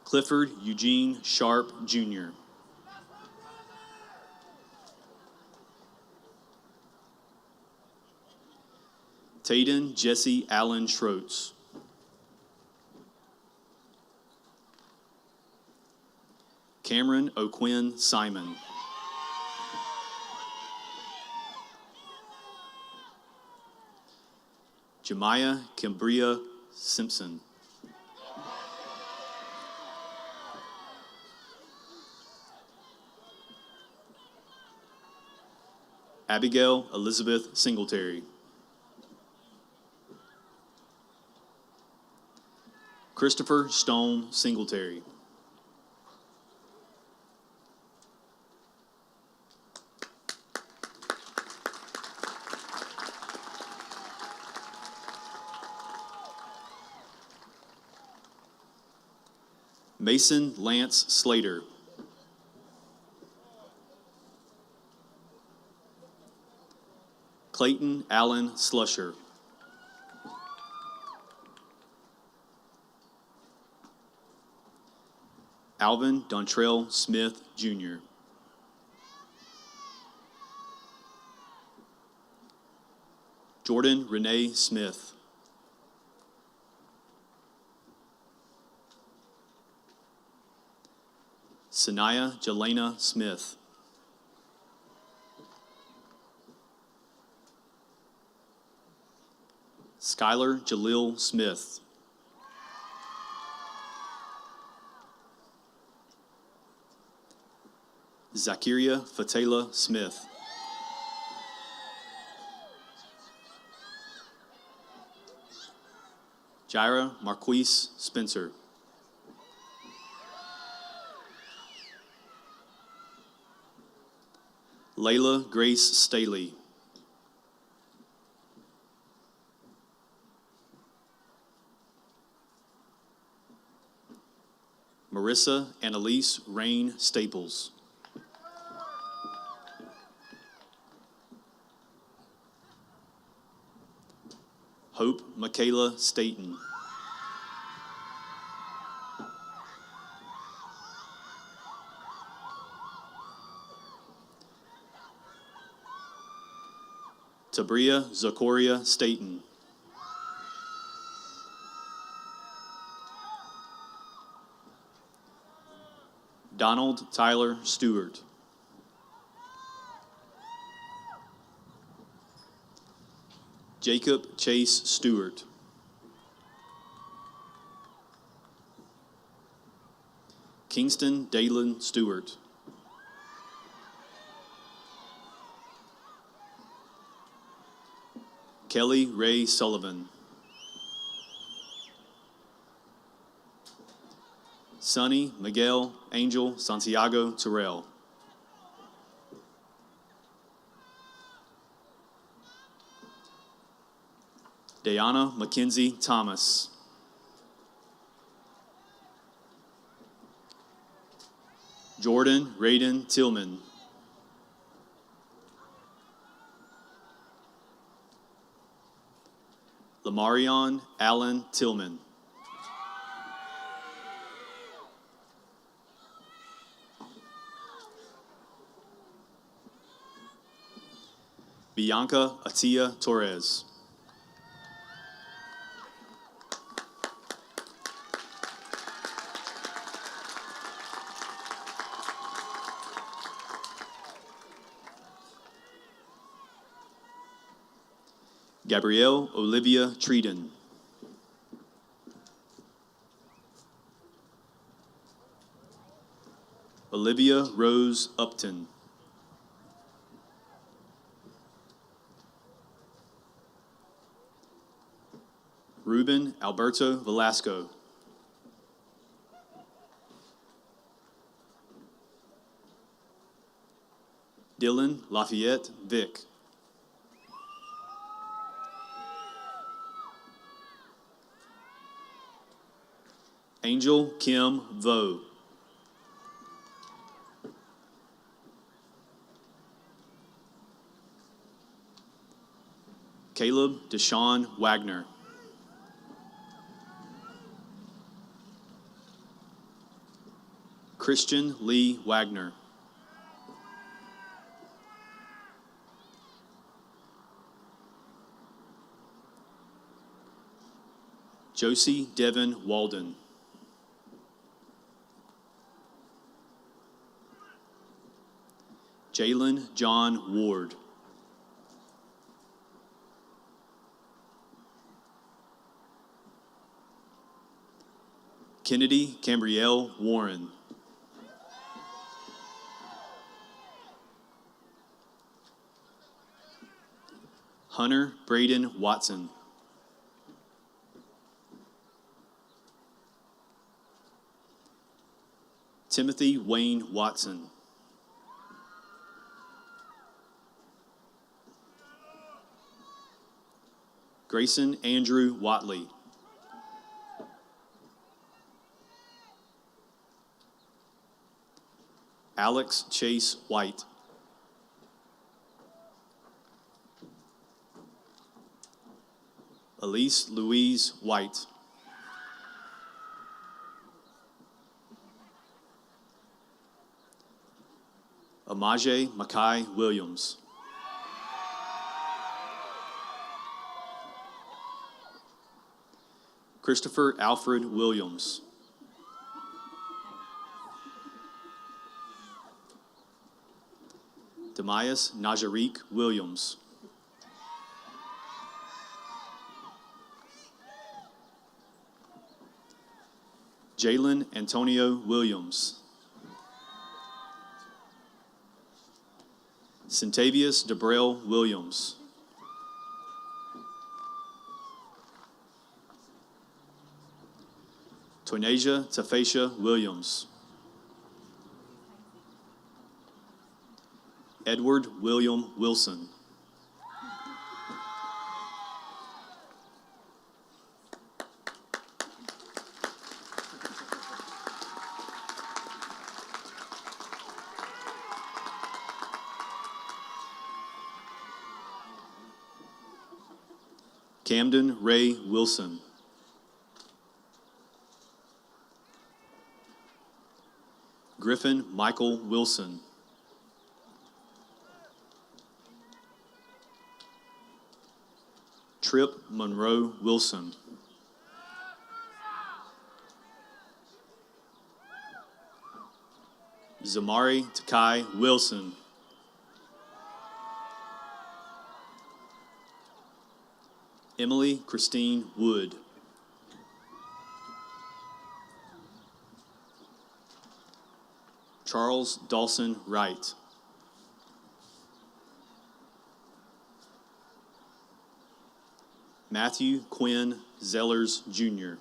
Clifford Eugene Sharp, Jr. Tayden Jesse Allen Schroetz. Cameron O'Quinn Simon. Jemiah Cambria Simpson. Abigail Elizabeth Singletary. Christopher Stone Singletary. Mason Lance Slater. Clayton Allen Slusher. Alvin Dontrell Smith, Jr. Jordan Renee Smith. Sanaya Jelena Smith. Skylar Jalil Smith. Zakiria Fatela Smith. Jaira Marquise Spencer. Layla Grace Staley. Marissa Annalise Rain Staples. Hope Michaela Staten. Tabria Zakoria Staten. Donald Tyler Stewart. Jacob Chase Stewart. Kingston Dalen Stewart. Kelly Ray Sullivan. Sonny Miguel Angel Santiago Terrell. Dayana Mackenzie Thomas. Jordan Raiden Tillman. Lamarion Allen Tillman. Bianca Atia Torres. Gabrielle Olivia Treeden. Olivia Rose Upton. Ruben Alberto Velasco. Dylan Lafayette Vick. Angel Kim Vo. Caleb Deshaun Wagner. Christian Lee Wagner. Josie Devin Walden. Jalen John Ward. Kennedy Cambrielle Warren. Hunter Braden Watson. Timothy Wayne Watson. Grayson Andrew Watley. Alex Chase White. Elise Louise White. Amaje Makai Williams. Christopher Alfred Williams. Demias Najarik Williams. Jalen Antonio Williams. Centavius Debrell Williams. Toynasia Tafesha Williams. Edward William Wilson. Camden Ray Wilson. Griffin Michael Wilson. Trip Monroe Wilson. Zamari Takai Wilson. Emily Christine Wood. Charles Dawson Wright. Matthew Quinn Zellers, Jr.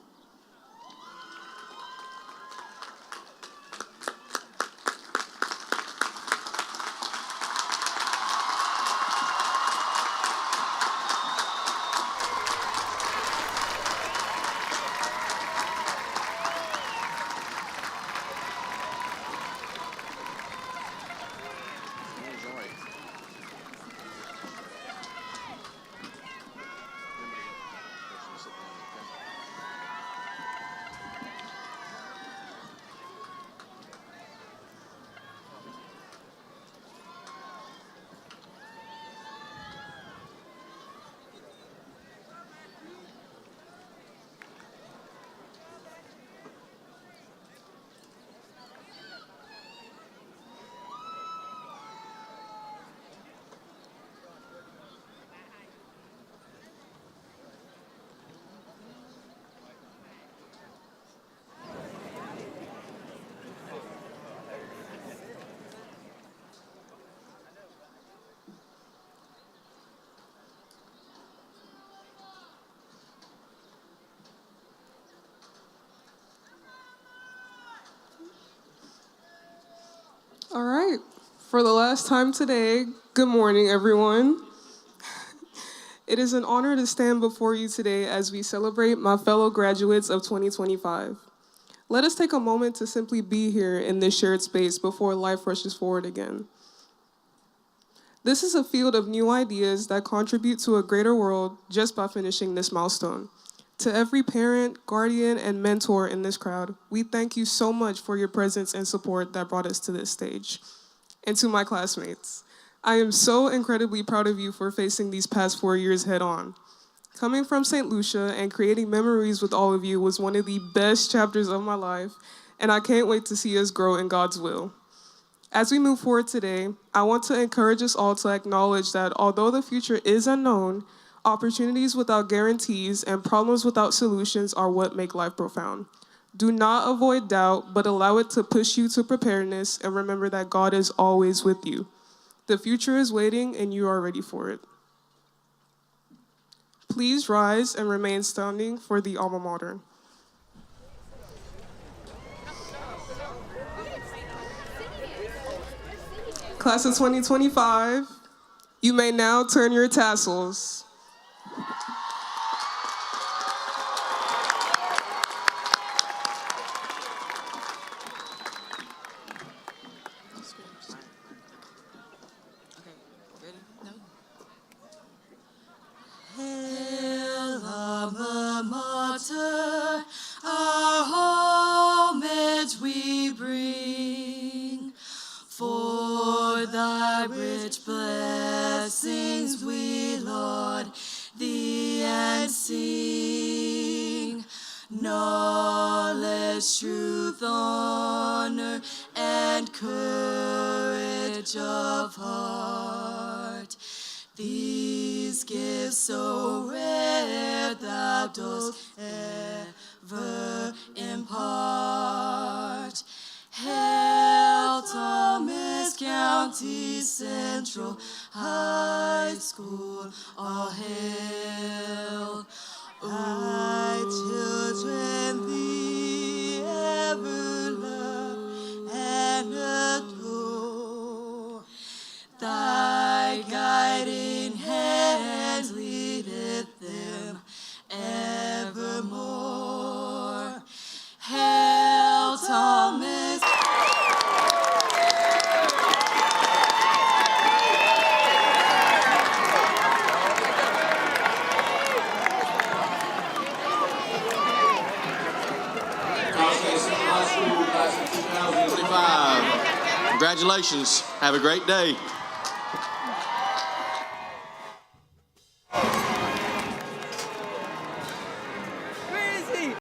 All right, for the last time today, good morning, everyone. It is an honor to stand before you today as we celebrate my fellow graduates of 2025. Let us take a moment to simply be here in this shared space before life rushes forward again. This is a field of new ideas that contribute to a greater world just by finishing this milestone. To every parent, guardian, and mentor in this crowd, we thank you so much for your presence and support that brought us to this stage. And to my classmates, I am so incredibly proud of you for facing these past 4 years head on. Coming from St. Lucia and creating memories with all of you was one of the best chapters of my life, and I can't wait to see us grow in God's will. As we move forward today, I want to encourage us all to acknowledge that although the future is unknown, opportunities without guarantees and problems without solutions are what make life profound. Do not avoid doubt, but allow it to push you to preparedness, and remember that God is always with you. The future is waiting, and you are ready for it. Please rise and remain standing for the alma mater. Class of 2025, you may now turn your tassels. Hail, alma mater, our homage we bring. For thy rich blessings we laud thee and sing. Knowledge, truth, honor, and courage of heart. These gifts so rare thou dost ever impart. Hail, Thomas County Central High School, all hail. Thy children thee ever love and adore. Thy guiding hand leadeth them evermore. Hail, Thomas. Congratulations. Have a great day.